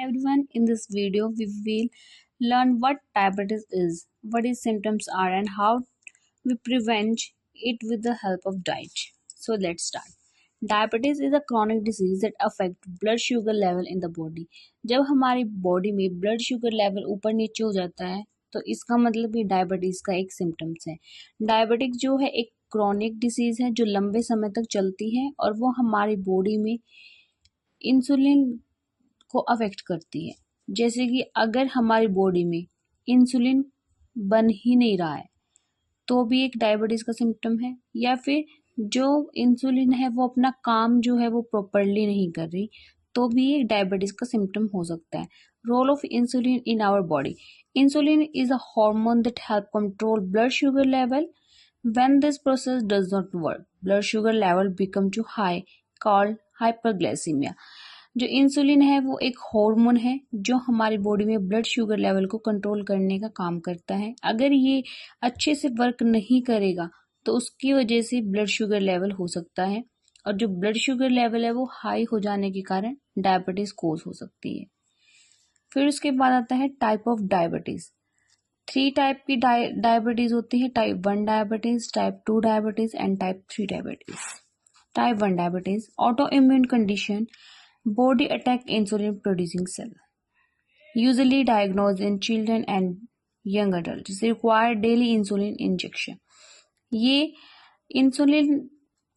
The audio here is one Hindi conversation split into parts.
everyone, in this video we will learn what diabetes is, what its symptoms are and how we prevent it with the help of diet. So let's start. Diabetes is a chronic disease that affects blood sugar level in the body. जब हमारी बॉडी में ब्लड शुगर लेवल ऊपर नीचे हो जाता है तो इसका मतलब ये डायबिटीज का एक सिम्टम्स है। डायबिटिक जो है एक क्रॉनिक डिसीज है जो लंबे समय तक चलती है और वो हमारी बॉडी में इंसुलिन को अफेक्ट करती है। जैसे कि अगर हमारी बॉडी में इंसुलिन बन ही नहीं रहा है तो भी एक डायबिटीज का सिम्टम है, या फिर जो इंसुलिन है वो अपना काम जो है वो प्रॉपरली नहीं कर रही तो भी एक डायबिटीज का सिम्टम हो सकता है। Role of insulin in our body. Insulin is a hormone that help control blood sugar level. When this process does not work, blood sugar level become too high, called hyperglycemia. जो इंसुलिन है वो एक हार्मोन है जो हमारी बॉडी में ब्लड शुगर लेवल को कंट्रोल करने का काम करता है। अगर ये अच्छे से वर्क नहीं करेगा तो उसकी वजह से ब्लड शुगर लेवल हो सकता है, और जो ब्लड शुगर लेवल है वो हाई हो जाने के कारण डायबिटीज कोज हो सकती है। फिर उसके बाद आता है टाइप ऑफ डायबिटीज। 3 टाइप की डायबिटीज होती है, type 1 diabetes, type 2 diabetes and type 3 diabetes. Type 1 diabetes, auto immune condition, body attack insulin producing cell, usually diagnosed in children and young adults, require daily insulin injection. ये इंसुलिन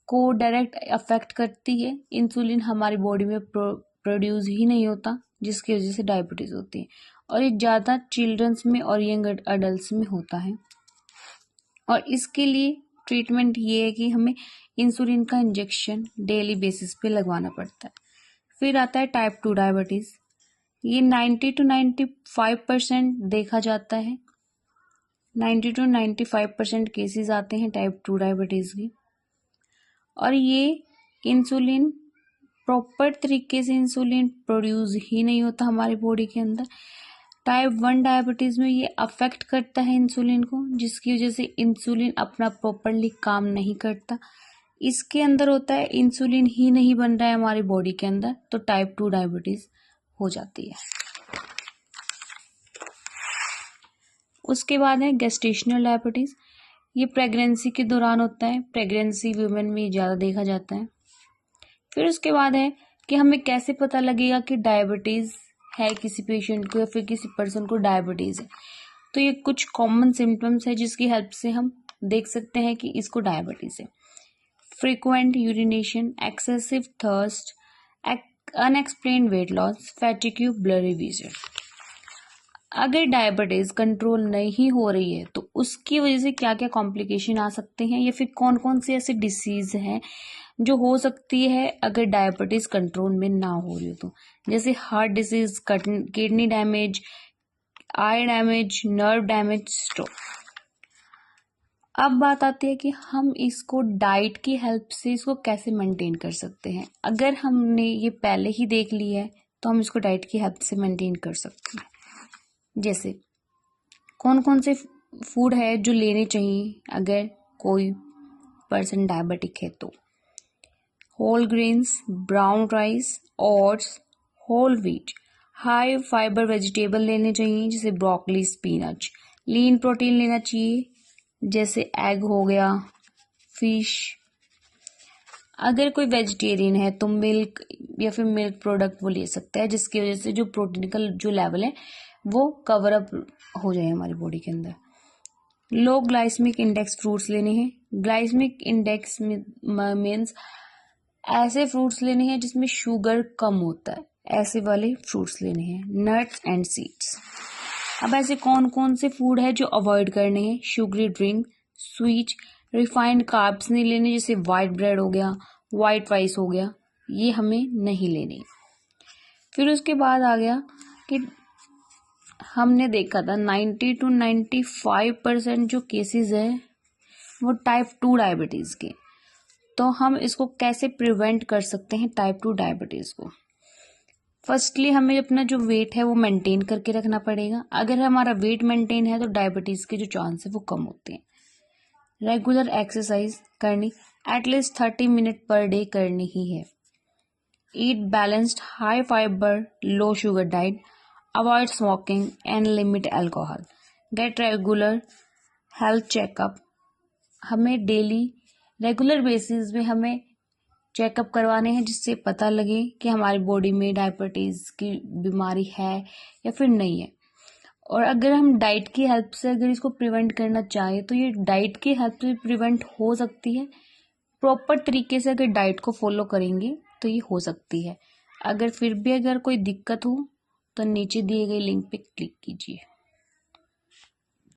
को डायरेक्ट अफेक्ट करती है। इंसुलिन हमारी बॉडी में प्रोड्यूस ही नहीं होता जिसकी वजह से डायबिटीज होती है, और ये ज़्यादा चिल्ड्रंस में और यंग अडल्ट में होता है। और इसके लिए ट्रीटमेंट ये है कि हमें इंसुलिन का इंजेक्शन डेली बेसिस पे लगवाना पड़ता है। फिर आता है टाइप 2 डायबिटीज। ये 90 to 95% देखा जाता है। 90 to 95% केसेस आते हैं टाइप 2 डायबिटीज की, और ये इंसुलिन प्रॉपर तरीके से इंसुलिन प्रोड्यूस ही नहीं होता हमारी बॉडी के अंदर। टाइप 1 डायबिटीज में ये अफेक्ट करता है इंसुलिन को, जिसकी वजह से इंसुलिन अपना प्रॉपरली काम नहीं करता। इसके अंदर होता है इंसुलिन ही नहीं बन रहा है हमारी बॉडी के अंदर, तो टाइप 2 डायबिटीज हो जाती है। उसके बाद है गेस्टेशनल डायबिटीज। ये प्रेगनेंसी के दौरान होता है, प्रेगनेंसी वुमेन में ज़्यादा देखा जाता है। फिर उसके बाद है कि हमें कैसे पता लगेगा कि डायबिटीज़ है किसी पेशेंट को या फिर किसी पर्सन को डायबिटीज़ है। तो ये कुछ कॉमन सिम्टम्स है जिसकी हेल्प से हम देख सकते हैं कि इसको डायबिटीज़ है। frequent urination, excessive thirst, unexplained weight loss, fatigue, blurry vision. अगर डायबिटीज कंट्रोल नहीं हो रही है तो उसकी वजह से क्या क्या कॉम्प्लिकेशन आ सकते हैं, या फिर कौन कौन से ऐसे डिसीज हैं जो हो सकती है अगर डायबिटीज कंट्रोल में ना हो रही हो। तो जैसे हार्ट डिसीज, किडनी डैमेज, आई डैमेज, नर्व डैमेज, स्ट्रोक। अब बात आती है कि हम इसको डाइट की हेल्प से इसको कैसे मेंटेन कर सकते हैं। अगर हमने ये पहले ही देख लिया है तो हम इसको डाइट की हेल्प से मेंटेन कर सकते हैं। जैसे कौन कौन से फूड है जो लेने चाहिए अगर कोई पर्सन डायबिटिक है तो whole grains, brown rice, oats, whole wheat, high fibre vegetable लेने चाहिए जैसे ब्रोकली, स्पिनच। लीन प्रोटीन लेना चाहिए जैसे एग हो गया, फिश। अगर कोई वेजिटेरियन है तो मिल्क या फिर मिल्क प्रोडक्ट वो ले सकता है, जिसकी वजह से जो प्रोटीन का जो लेवल है वो कवर अप हो जाए हमारी बॉडी के अंदर। लो ग्लाइसेमिक इंडेक्स फ्रूट्स लेने हैं। ग्लाइसेमिक इंडेक्स मीन्स ऐसे फ्रूट्स लेने हैं जिसमें शुगर कम होता है, ऐसे वाले फ्रूट्स लेने हैं। Nuts and seeds. अब ऐसे कौन कौन से फूड है जो अवॉइड करने हैं। Sugary drink, sweet, refined carbs नहीं लेने, जैसे वाइट ब्रेड हो गया, वाइट राइस हो गया, ये हमें नहीं लेने। फिर उसके बाद आ गया कि हमने देखा था 90 to 95% जो केसेस है वो टाइप 2 डायबिटीज़ के। तो हम इसको कैसे प्रिवेंट कर सकते हैं टाइप 2 डायबिटीज़ को। फर्स्टली हमें अपना जो वेट है वो मेंटेन करके रखना पड़ेगा। अगर हमारा वेट मेंटेन है तो डायबिटीज़ के जो चांस है वो कम होते हैं। रेगुलर एक्सरसाइज करनी, एटलीस्ट 30 मिनट पर डे करनी ही है। Eat balanced, high fiber, low sugar diet. Avoid smoking and limit alcohol. Get regular health checkup. हमें डेली रेगुलर बेसिस पे हमें चेकअप करवाने हैं जिससे पता लगे कि हमारी बॉडी में डायबिटीज़ की बीमारी है या फिर नहीं है। और अगर हम डाइट की हेल्प से अगर इसको प्रिवेंट करना चाहें तो ये डाइट की हेल्प से प्रिवेंट हो सकती है। प्रॉपर तरीके से अगर डाइट को फॉलो करेंगे तो ये हो सकती है। अगर फिर भी अगर कोई दिक्कत हो तो नीचे दिए गए लिंक पे क्लिक कीजिए।